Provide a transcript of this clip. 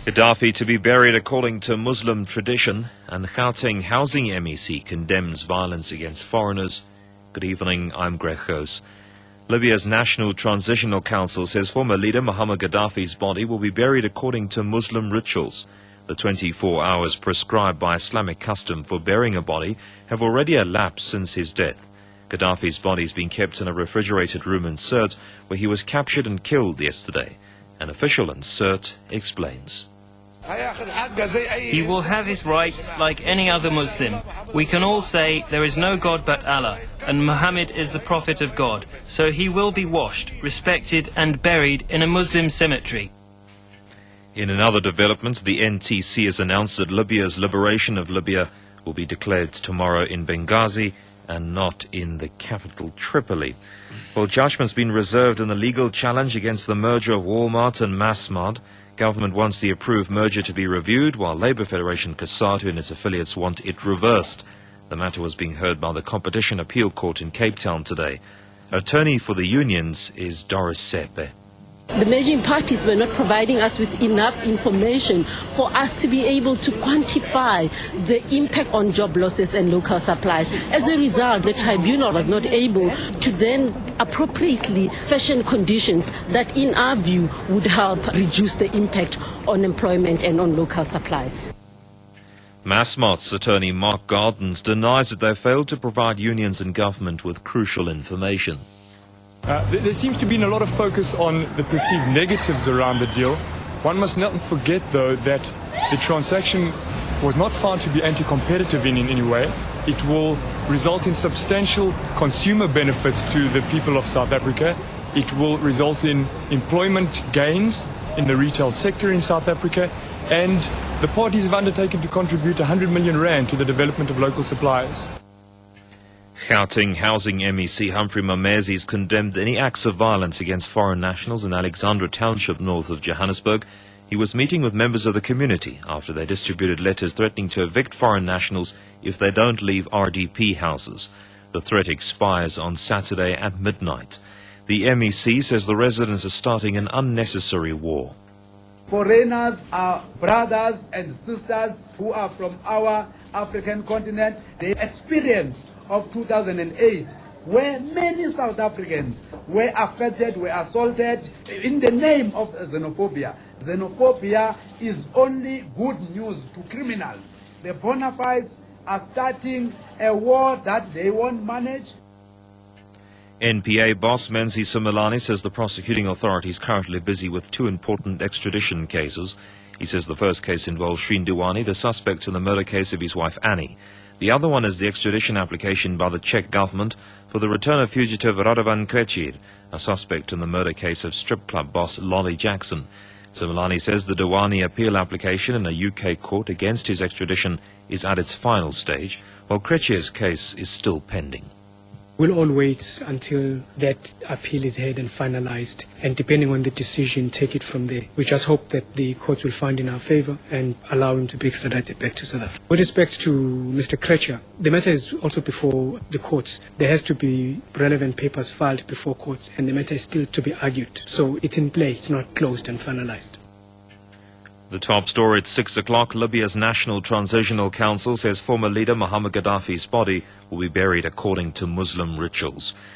Gaddafi to be buried according to Muslim tradition, and Gauteng Housing MEC condemns violence against foreigners. Good evening, I'm Greg Hoos. Libya's National Transitional Council says former leader Muammar Gaddafi's body will be buried according to Muslim rituals. The 24 hours prescribed by Islamic custom for burying a body have already elapsed since his death. Gaddafi's body is being kept in a refrigerated room in Sirte, where he was captured and killed yesterday. An official in Sirte explains. He will have his rights like any other Muslim. We can all say there is no God but Allah, and Muhammad is the Prophet of God, so he will be washed, respected and buried in a Muslim cemetery. In another development, the NTC has announced that Libya's liberation of Libya will be declared tomorrow in Benghazi and not in the capital Tripoli. Well, judgment's been reserved in the legal challenge against the merger of Walmart and Massmart. Government wants the approved merger to be reviewed, while Labour Federation COSATU and its affiliates want it reversed. The matter was being heard by the Competition Appeal Court in Cape Town today. Attorney for the unions is Doris Sepe. The merging parties were not providing us with enough information for us to be able to quantify the impact on job losses and local supplies. As a result, the tribunal was not able to then appropriately fashion conditions that, in our view, would help reduce the impact on employment and on local supplies. Massmart's attorney Mark Gardens denies that they failed to provide unions and government with crucial information. There seems to be a lot of focus on the perceived negatives around the deal. One must not forget, though, that the transaction was not found to be anti-competitive in any way. It will result in substantial consumer benefits to the people of South Africa. It will result in employment gains in the retail sector in South Africa. And the parties have undertaken to contribute 100 million rand to the development of local suppliers. Gauteng Housing MEC Humphrey Mamezi has condemned any acts of violence against foreign nationals in Alexandra Township north of Johannesburg. He was meeting with members of the community after they distributed letters threatening to evict foreign nationals if they don't leave RDP houses. The threat expires on Saturday at midnight. The MEC says the residents are starting an unnecessary war. Foreigners are brothers and sisters who are from our African continent. The experience of 2008, where many South Africans were affected, were assaulted in the name of xenophobia. Xenophobia is only good news to criminals. The bona fides are starting a war that they won't manage. NPA boss Menzi Simelane says the prosecuting authority is currently busy with two important extradition cases. He says the first case involves Shreen Diwani, the suspect in the murder case of his wife Annie. The other one is the extradition application by the Czech government for the return of fugitive Radovan Krejcir, a suspect in the murder case of strip club boss Lolly Jackson. Simelane says the Diwani appeal application in a UK court against his extradition is at its final stage, while Krejcir's case is still pending. We'll all wait until that appeal is heard and finalized, and depending on the decision, take it from there. We just hope that the courts will find in our favor and allow him to be extradited back to South Africa. With respect to Mr. Krejcir, the matter is also before the courts. There has to be relevant papers filed before courts, and the matter is still to be argued. So it's in play, it's not closed and finalized. The top story at 6 o'clock, Libya's National Transitional Council says former leader Muammar Gaddafi's body will be buried according to Muslim rituals.